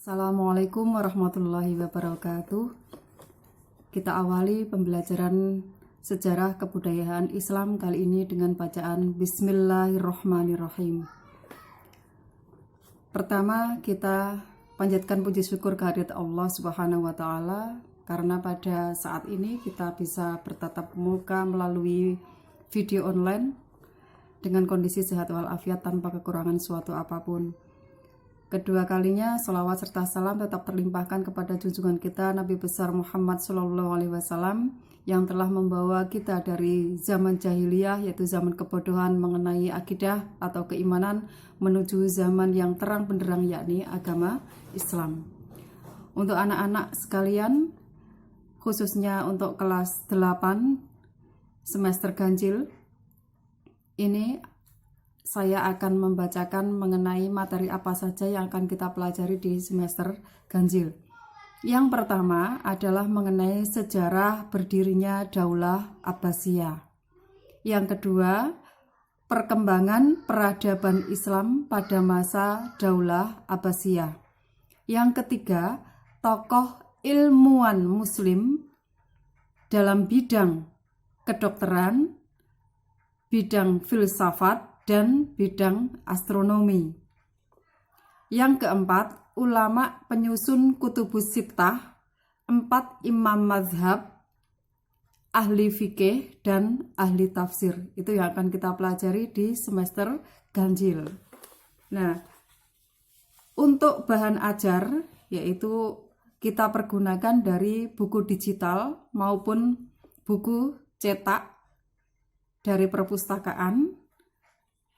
Assalamualaikum warahmatullahi wabarakatuh. Kita awali pembelajaran sejarah kebudayaan Islam kali ini dengan bacaan Bismillahirrohmanirrohim. Pertama, kita panjatkan puji syukur kehadirat Allah Subhanahu wa Ta'ala, karena pada saat ini kita bisa bertatap muka melalui video online dengan kondisi sehat walafiat tanpa kekurangan suatu apapun. Kedua kalinya, sholawat serta salam tetap terlimpahkan kepada junjungan kita Nabi besar Muhammad SAW yang telah membawa kita dari zaman jahiliyah, yaitu zaman kebodohan mengenai akidah atau keimanan, menuju zaman yang terang benderang, yakni agama Islam. Untuk anak-anak sekalian, khususnya untuk kelas 8 semester ganjil, ini saya akan membacakan mengenai materi apa saja yang akan kita pelajari di semester ganjil. Yang pertama adalah mengenai sejarah berdirinya Daulah Abbasiyah. Yang kedua, perkembangan peradaban Islam pada masa Daulah Abbasiyah. Yang ketiga, tokoh ilmuwan Muslim dalam bidang kedokteran, bidang filsafat, dan bidang astronomi. Yang keempat, ulama penyusun kutubus sittah, 4 imam mazhab, ahli fikih, dan ahli tafsir. Itu yang akan kita pelajari di semester ganjil. Nah, untuk bahan ajar, yaitu kita pergunakan dari buku digital maupun buku cetak dari perpustakaan,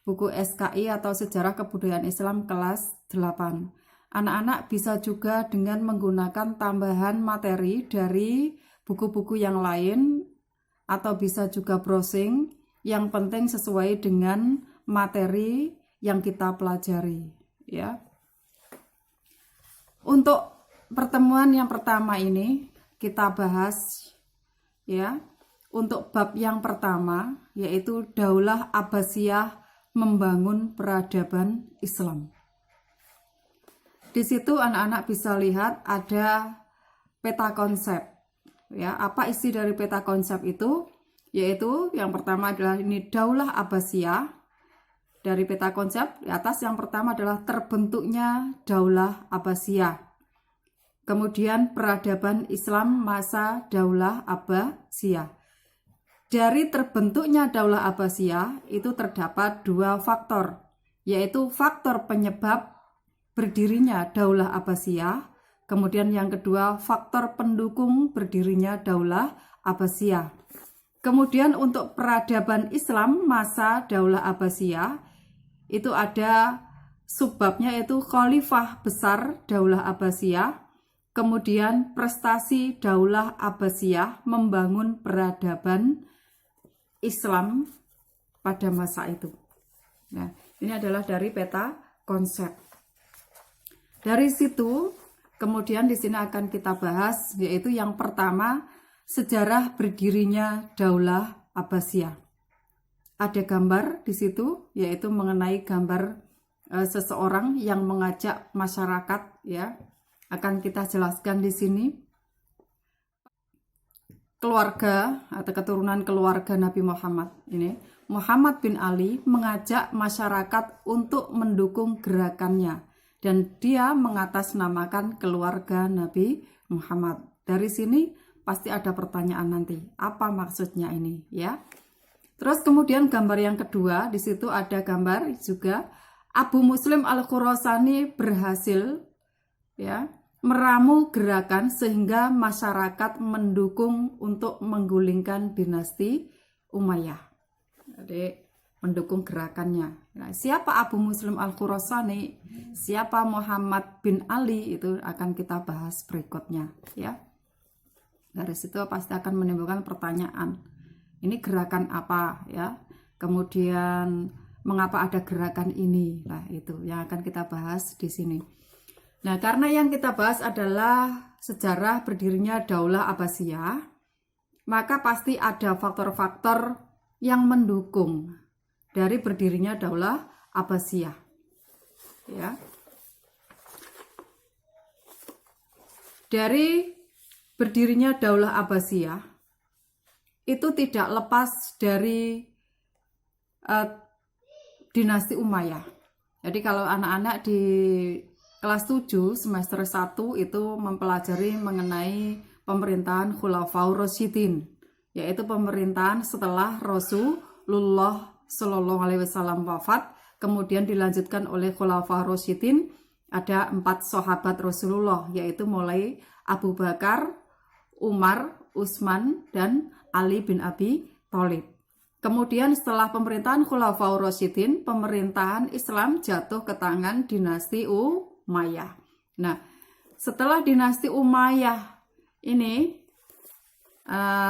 buku SKI atau Sejarah Kebudayaan Islam kelas 8. Anak-anak bisa juga dengan menggunakan tambahan materi dari buku-buku yang lain atau bisa juga browsing, yang penting sesuai dengan materi yang kita pelajari, ya. Untuk pertemuan yang pertama ini kita bahas, ya, untuk bab yang pertama, yaitu Daulah Abbasiyah membangun peradaban Islam. Di situ anak-anak bisa lihat ada peta konsep. Ya, apa isi dari peta konsep itu? Yaitu yang pertama adalah ini Daulah Abbasiyah. Dari peta konsep di atas yang pertama adalah terbentuknya Daulah Abbasiyah. Kemudian peradaban Islam masa Daulah Abbasiyah. Dari terbentuknya Daulah Abbasiyah itu terdapat 2 faktor, yaitu faktor penyebab berdirinya Daulah Abbasiyah, kemudian yang kedua faktor pendukung berdirinya Daulah Abbasiyah. Kemudian untuk peradaban Islam masa Daulah Abbasiyah itu ada subbabnya, yaitu Khalifah Besar Daulah Abbasiyah, kemudian prestasi Daulah Abbasiyah membangun peradaban Islam pada masa itu. Nah, ini adalah dari peta konsep. Dari situ, kemudian di sini akan kita bahas, yaitu yang pertama, sejarah berdirinya Daulah Abbasiyah. Ada gambar di situ, yaitu mengenai gambar seseorang yang mengajak masyarakat, ya. Akan kita jelaskan di sini. Keluarga atau keturunan keluarga Nabi Muhammad ini, Muhammad bin Ali mengajak masyarakat untuk mendukung gerakannya, dan dia mengatasnamakan keluarga Nabi Muhammad. Dari sini pasti ada pertanyaan nanti, apa maksudnya ini, ya. Terus kemudian gambar yang kedua, di situ ada gambar juga Abu Muslim Al-Khurasani berhasil, ya, meramu gerakan sehingga masyarakat mendukung untuk menggulingkan dinasti Umayyah. Jadi mendukung gerakannya. Nah, siapa Abu Muslim Al-Khurasani, siapa Muhammad bin Ali, itu akan kita bahas berikutnya, ya. Dari situ pasti akan menimbulkan pertanyaan. Ini gerakan apa, ya? Kemudian mengapa ada gerakan ini? Nah, itu yang akan kita bahas di sini. Nah, karena yang kita bahas adalah sejarah berdirinya Daulah Abbasiyah, maka pasti ada faktor-faktor yang mendukung dari berdirinya Daulah Abbasiyah. Ya. Dari berdirinya Daulah Abbasiyah itu tidak lepas dari dinasti Umayyah. Jadi kalau anak-anak di kelas 7 semester 1 itu mempelajari mengenai pemerintahan Khulafaur Rasyidin, yaitu pemerintahan setelah Rasulullah Shallallahu Alaihi Wasallam wafat, kemudian dilanjutkan oleh Khulafaur Rasyidin. Ada 4 sahabat Rasulullah, yaitu mulai Abu Bakar, Umar, Utsman, dan Ali bin Abi Thalib. Kemudian setelah pemerintahan Khulafaur Rasyidin, pemerintahan Islam jatuh ke tangan dinasti Umayyah. Nah, setelah dinasti Umayyah ini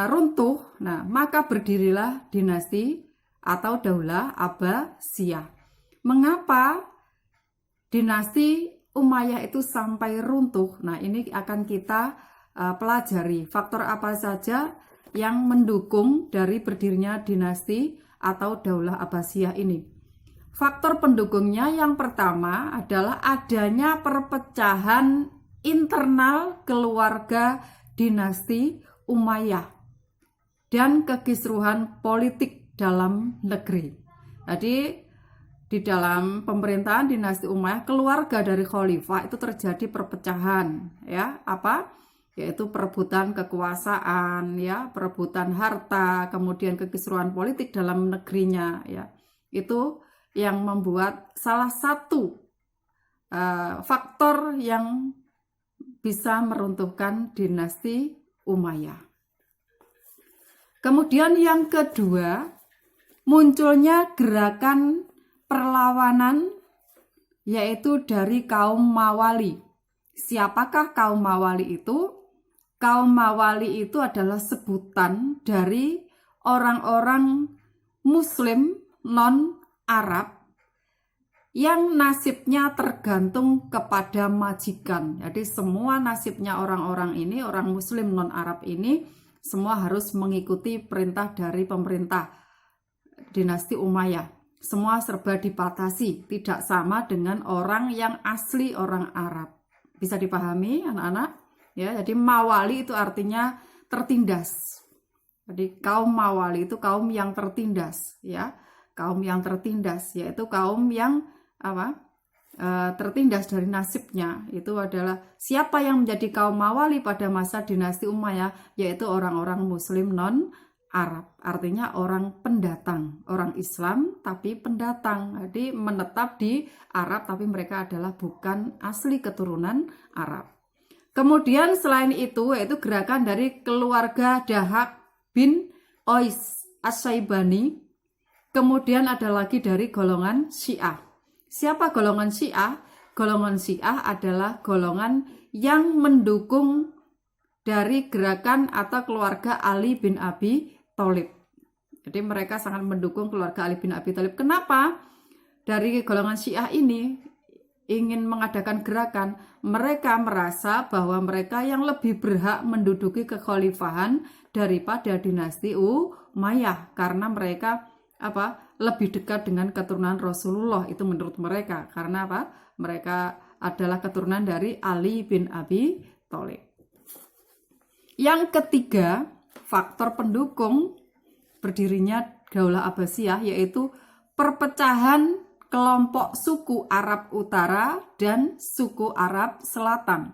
runtuh, nah maka berdirilah dinasti atau Daulah Abbasiyah. Mengapa dinasti Umayyah itu sampai runtuh? Nah, ini akan kita pelajari. Faktor apa saja yang mendukung dari berdirinya dinasti atau Daulah Abbasiyah ini. Faktor pendukungnya yang pertama adalah adanya perpecahan internal keluarga dinasti Umayyah dan kekisruhan politik dalam negeri. Jadi di dalam pemerintahan dinasti Umayyah, keluarga dari khalifah itu terjadi perpecahan, ya, yaitu perebutan kekuasaan, ya, perebutan harta, kemudian kekisruhan politik dalam negerinya, ya. Itu yang membuat salah satu faktor yang bisa meruntuhkan dinasti Umayyah. Kemudian yang kedua, munculnya gerakan perlawanan, yaitu dari kaum Mawali. Siapakah kaum Mawali itu? Kaum Mawali itu adalah sebutan dari orang-orang Muslim non-Arab yang nasibnya tergantung kepada majikan. Jadi semua nasibnya orang-orang ini, orang Muslim non-Arab ini, semua harus mengikuti perintah dari pemerintah dinasti Umayyah. Semua serba dibatasi, tidak sama dengan orang yang asli orang Arab. Bisa dipahami anak-anak? Ya, jadi Mawali itu artinya tertindas. Jadi kaum Mawali itu kaum yang tertindas, ya. Kaum yang tertindas, yaitu kaum yang tertindas dari nasibnya. Itu adalah siapa yang menjadi kaum Mawali pada masa dinasti Umayyah, yaitu orang-orang Muslim non-Arab. Artinya orang pendatang, orang Islam tapi pendatang. Jadi menetap di Arab tapi mereka adalah bukan asli keturunan Arab. Kemudian selain itu, yaitu gerakan dari keluarga Dahak bin Ois As-Syaibani. Kemudian ada lagi dari golongan Syiah. Siapa golongan Syiah? Golongan Syiah adalah golongan yang mendukung dari gerakan atau keluarga Ali bin Abi Thalib. Jadi mereka sangat mendukung keluarga Ali bin Abi Thalib. Kenapa? Dari golongan Syiah ini ingin mengadakan gerakan, mereka merasa bahwa mereka yang lebih berhak menduduki kekhalifahan daripada dinasti Umayyah karena mereka lebih dekat dengan keturunan Rasulullah. Itu menurut mereka. Karena mereka adalah keturunan dari Ali bin Abi Thalib. Yang ketiga, faktor pendukung berdirinya Daulah Abbasiyah yaitu perpecahan kelompok suku Arab Utara dan suku Arab Selatan.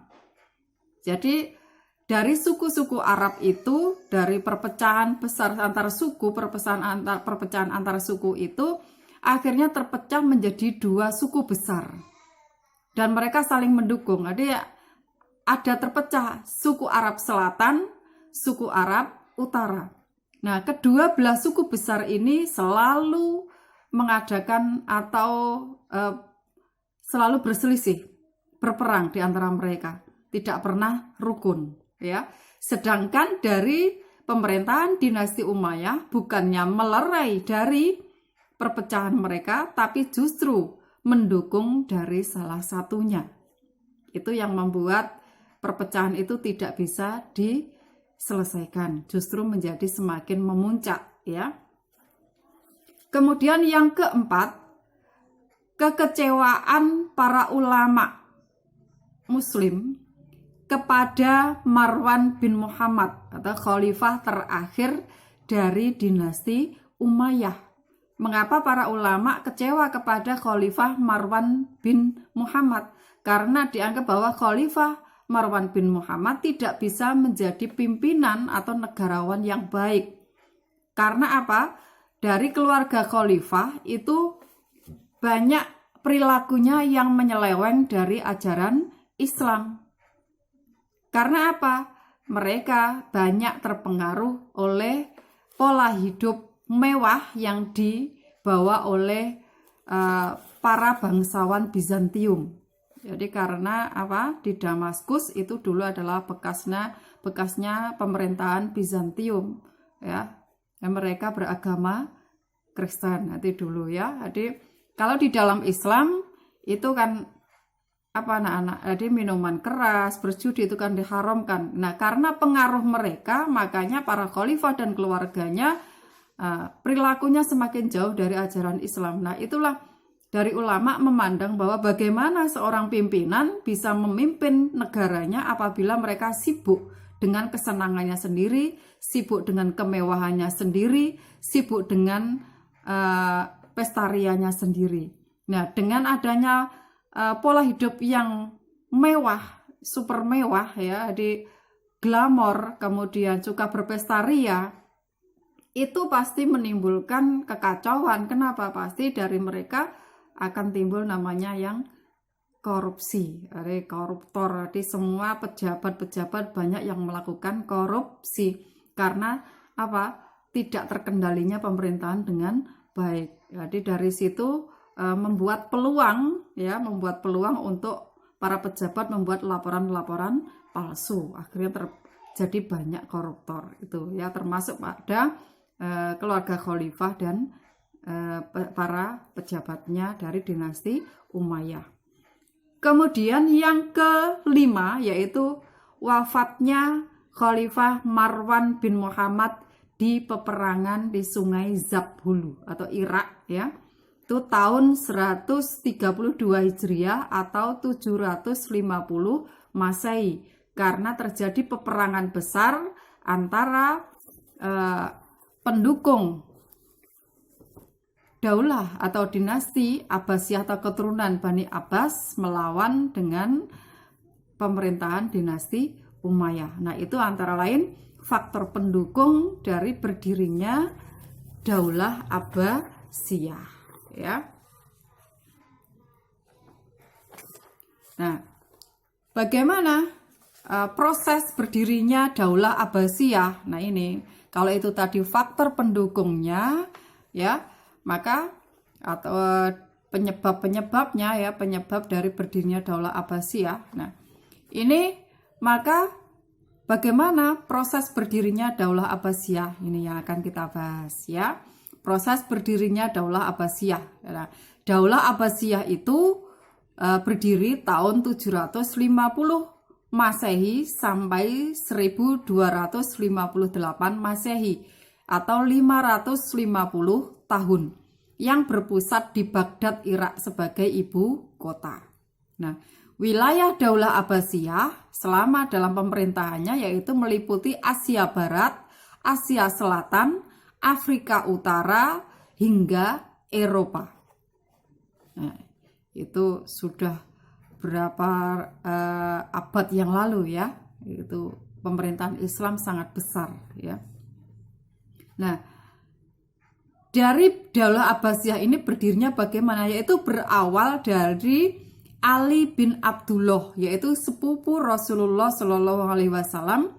Jadi dari suku-suku Arab itu, dari perpecahan besar antar suku, perpecahan antar suku itu akhirnya terpecah menjadi 2 suku besar. Dan mereka saling mendukung. Jadi ada terpecah suku Arab Selatan, suku Arab Utara. Nah, kedua belah suku besar ini selalu mengadakan atau selalu berselisih, berperang di antara mereka, tidak pernah rukun, ya. Sedangkan dari pemerintahan dinasti Umayyah bukannya melerai dari perpecahan mereka, tapi justru mendukung dari salah satunya. Itu yang membuat perpecahan itu tidak bisa diselesaikan, justru menjadi semakin memuncak, ya. Kemudian yang keempat, kekecewaan para ulama Muslim kepada Marwan bin Muhammad atau khalifah terakhir dari dinasti Umayyah. Mengapa para ulama kecewa kepada khalifah Marwan bin Muhammad? Karena dianggap bahwa khalifah Marwan bin Muhammad tidak bisa menjadi pimpinan atau negarawan yang baik. Karena apa? Dari keluarga khalifah itu banyak perilakunya yang menyeleweng dari ajaran Islam. Karena apa? Mereka banyak terpengaruh oleh pola hidup mewah yang dibawa oleh para bangsawan Bizantium. Jadi karena apa? Di Damaskus itu dulu adalah bekasnya pemerintahan Bizantium, ya. Dan mereka beragama Kristen nanti dulu ya. Jadi kalau di dalam Islam itu kan apa anak-anak, jadi minuman keras, berjudi itu kan diharamkan. Nah, karena pengaruh mereka, makanya para khalifah dan keluarganya perilakunya semakin jauh dari ajaran Islam. Nah, itulah dari ulama memandang bahwa bagaimana seorang pimpinan bisa memimpin negaranya apabila mereka sibuk dengan kesenangannya sendiri, sibuk dengan kemewahannya sendiri, sibuk dengan pestariannya sendiri. Nah, dengan adanya pola hidup yang mewah, super mewah ya, di glamor, kemudian suka berpestaria, itu pasti menimbulkan kekacauan. Kenapa? Pasti dari mereka akan timbul namanya yang korupsi, ada koruptor. Jadi semua pejabat-pejabat banyak yang melakukan korupsi karena apa? Tidak terkendalinya pemerintahan dengan baik. Jadi dari situ membuat peluang untuk para pejabat membuat laporan-laporan palsu. Akhirnya terjadi banyak koruptor itu ya, termasuk pada keluarga khalifah dan para pejabatnya dari dinasti Umayyah. Kemudian yang kelima yaitu wafatnya Khalifah Marwan bin Muhammad di peperangan di Sungai Zabhulu atau Irak ya. Itu tahun 132 Hijriah atau 750 Masehi, karena terjadi peperangan besar antara pendukung daulah atau dinasti Abbasiyah atau keturunan Bani Abbas melawan dengan pemerintahan dinasti Umayyah. Nah, itu antara lain faktor pendukung dari berdirinya daulah Abbasiyah ya. Nah, bagaimana proses berdirinya daulah Abbasiyah? Nah, ini kalau itu tadi faktor pendukungnya ya, maka atau penyebab-penyebabnya ya, penyebab dari berdirinya daulah Abbasiyah. Nah, ini maka bagaimana proses berdirinya daulah Abbasiyah? Ini yang akan kita bahas ya. Proses berdirinya daulah Abbasiyah. Nah, daulah Abbasiyah itu berdiri tahun 750 Masehi sampai 1258 Masehi atau 550 tahun, yang berpusat di Baghdad, Irak sebagai ibu kota. Nah, wilayah daulah Abbasiyah selama dalam pemerintahannya yaitu meliputi Asia Barat, Asia Selatan, Afrika Utara hingga Eropa. Nah, itu sudah berapa abad yang lalu ya. Itu pemerintahan Islam sangat besar ya. Nah, dari daulah Abbasiyah ini berdirinya bagaimana? Yaitu berawal dari Ali bin Abdullah, yaitu sepupu Rasulullah Shallallahu Alaihi Wasallam.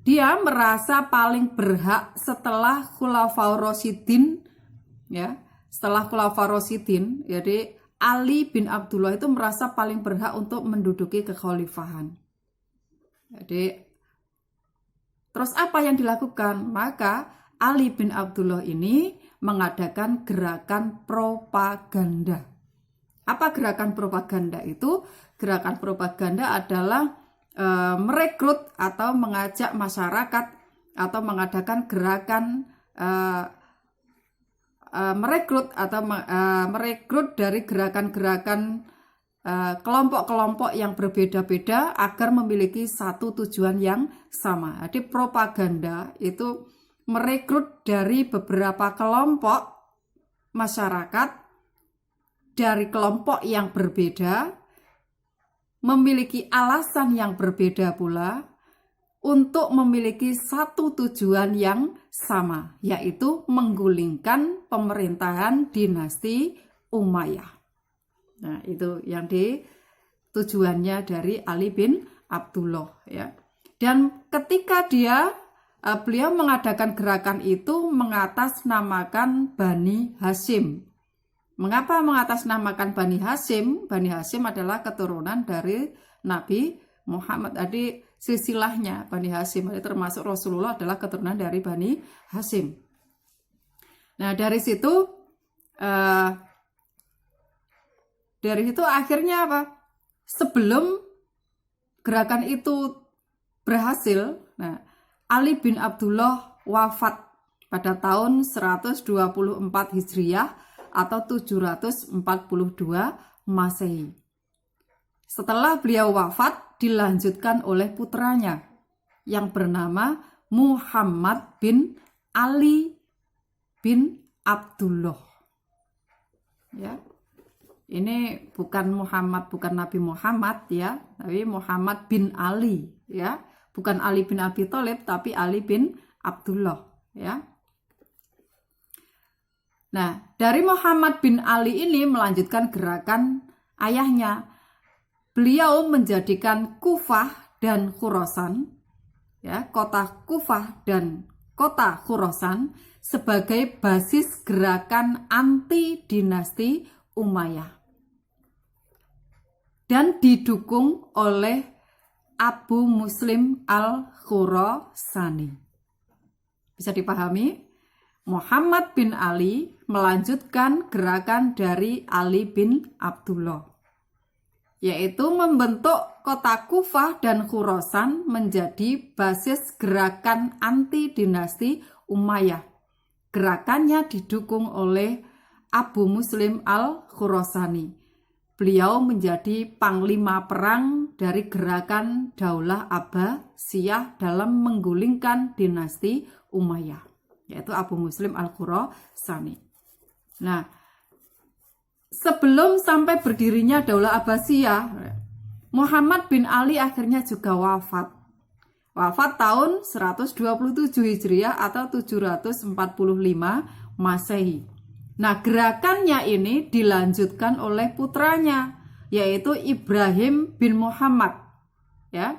Dia merasa paling berhak setelah Khulafaur Rasyidin ya. Setelah Khulafaur Rasyidin, jadi Ali bin Abdullah itu merasa paling berhak untuk menduduki kekhalifahan. Jadi terus apa yang dilakukan? Maka Ali bin Abdullah ini mengadakan gerakan propaganda. Apa gerakan propaganda itu? Gerakan propaganda adalah merekrut atau mengajak masyarakat atau mengadakan gerakan merekrut dari gerakan-gerakan kelompok-kelompok yang berbeda-beda agar memiliki satu tujuan yang sama. Jadi propaganda itu merekrut dari beberapa kelompok masyarakat dari kelompok yang berbeda, memiliki alasan yang berbeda pula untuk memiliki satu tujuan yang sama, yaitu menggulingkan pemerintahan dinasti Umayyah. Nah, itu yang tujuannya dari Ali bin Abdullah ya. Dan ketika beliau mengadakan gerakan itu mengatasnamakan Bani Hashim. Mengapa mengatasnamakan Bani Hashim? Bani Hashim adalah keturunan dari Nabi Muhammad. Jadi silsilahnya Bani Hashim, termasuk Rasulullah adalah keturunan dari Bani Hashim. Nah, dari situ akhirnya apa? Sebelum gerakan itu berhasil, nah, Ali bin Abdullah wafat pada tahun 124 Hijriah atau 742 Masehi. Setelah beliau wafat, dilanjutkan oleh putranya yang bernama Muhammad bin Ali bin Abdullah. Ya. Ini bukan Nabi Muhammad ya, tapi Muhammad bin Ali ya. Bukan Ali bin Abi Thalib, tapi Ali bin Abdullah ya. Nah, dari Muhammad bin Ali ini melanjutkan gerakan ayahnya. Beliau menjadikan Kufah dan Khurasan, ya, kota Kufah dan kota Khurasan sebagai basis gerakan anti dinasti Umayyah. Dan didukung oleh Abu Muslim al-Khurasani. Bisa dipahami? Muhammad bin Ali melanjutkan gerakan dari Ali bin Abdullah, yaitu membentuk kota Kufah dan Khurasan menjadi basis gerakan anti dinasti Umayyah. Gerakannya didukung oleh Abu Muslim al-Khurasani. Beliau menjadi panglima perang dari gerakan Daulah Abbasiyah dalam menggulingkan dinasti Umayyah, yaitu Abu Muslim al-Khurasani. Nah, sebelum sampai berdirinya Daulah Abbasiyah, Muhammad bin Ali akhirnya juga wafat. Wafat tahun 127 Hijriah atau 745 Masehi. Nah, gerakannya ini dilanjutkan oleh putranya, yaitu Ibrahim bin Muhammad. Ya.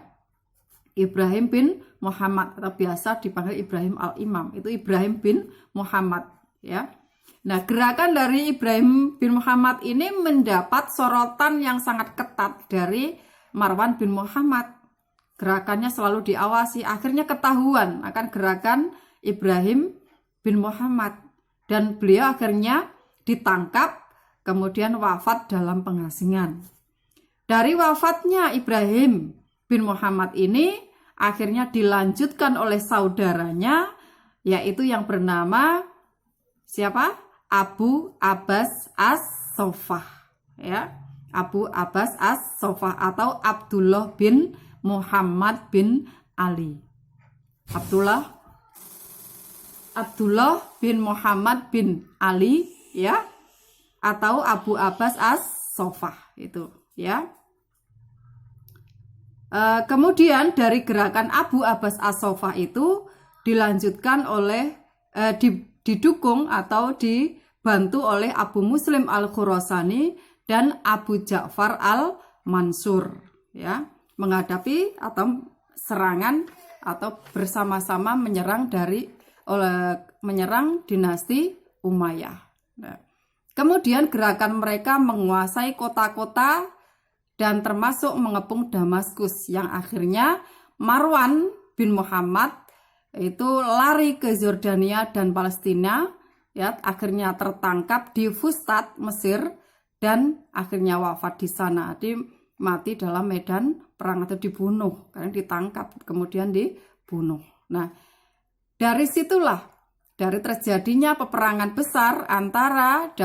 Ibrahim bin Muhammad atau biasa dipanggil Ibrahim al-Imam. Itu Ibrahim bin Muhammad, ya. Nah, gerakan dari Ibrahim bin Muhammad ini mendapat sorotan yang sangat ketat dari Marwan bin Muhammad. Gerakannya selalu diawasi, akhirnya ketahuan akan gerakan Ibrahim bin Muhammad. Dan beliau akhirnya ditangkap, kemudian wafat dalam pengasingan. Dari wafatnya Ibrahim bin Muhammad ini, akhirnya dilanjutkan oleh saudaranya, yaitu yang bernama siapa? Abu Abbas as-Sofah. Ya, Abu Abbas as-Sofah atau Abdullah bin Muhammad bin Ali. Abdullah bin Muhammad bin Ali, ya, atau Abu Abbas as-Sofah itu, ya. Kemudian dari gerakan Abu Abbas as-Sofah itu dilanjutkan oleh didukung atau dibantu oleh Abu Muslim al-Khurasani dan Abu Ja'far al-Mansur, ya, menghadapi atau serangan atau bersama-sama menyerang dinasti Umayyah. Nah, kemudian gerakan mereka menguasai kota-kota dan termasuk mengepung Damaskus, yang akhirnya Marwan bin Muhammad itu lari ke Yordania dan Palestina, ya, akhirnya tertangkap di Fustat, Mesir, dan akhirnya wafat di sana. Jadi mati dalam medan perang atau dibunuh, karena ditangkap kemudian dibunuh. Nah, dari situlah dari terjadinya peperangan besar antara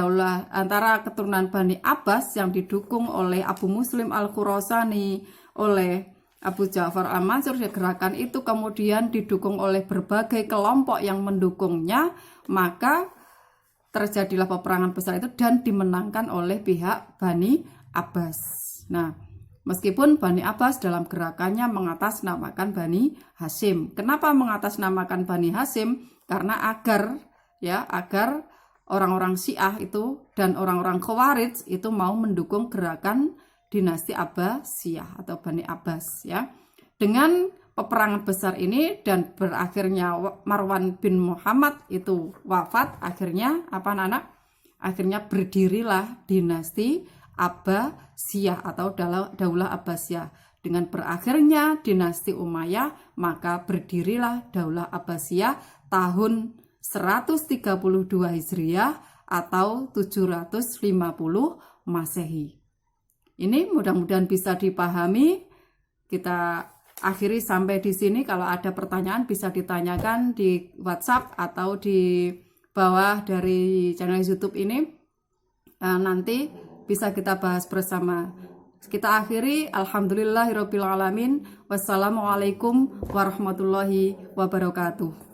keturunan Bani Abbas yang didukung oleh Abu Muslim Al-Khurasani, oleh Abu Ja'far Al-Mansur. Gerakan itu kemudian didukung oleh berbagai kelompok yang mendukungnya, maka terjadilah peperangan besar itu dan dimenangkan oleh pihak Bani Abbas. Nah, meskipun Bani Abbas dalam gerakannya mengatasnamakan Bani Hashim. Kenapa mengatasnamakan Bani Hashim? Karena agar orang-orang Syiah itu dan orang-orang Khawarij itu mau mendukung gerakan dinasti Abbasiyah atau Bani Abbas ya. Dengan peperangan besar ini dan berakhirnya Marwan bin Muhammad itu wafat, akhirnya apa anak? Akhirnya berdirilah dinasti Abbasiyah atau Daulah Abbasiyah. Dengan berakhirnya dinasti Umayyah, maka berdirilah Daulah Abbasiyah tahun 132 Hijriah atau 750 Masehi. Ini mudah-mudahan bisa dipahami. Kita akhiri sampai di sini. Kalau ada pertanyaan bisa ditanyakan di WhatsApp atau di bawah dari channel YouTube ini. Nanti bisa kita bahas bersama. Kita akhiri. Alhamdulillahirabbil alamin. Wassalamualaikum warahmatullahi wabarakatuh.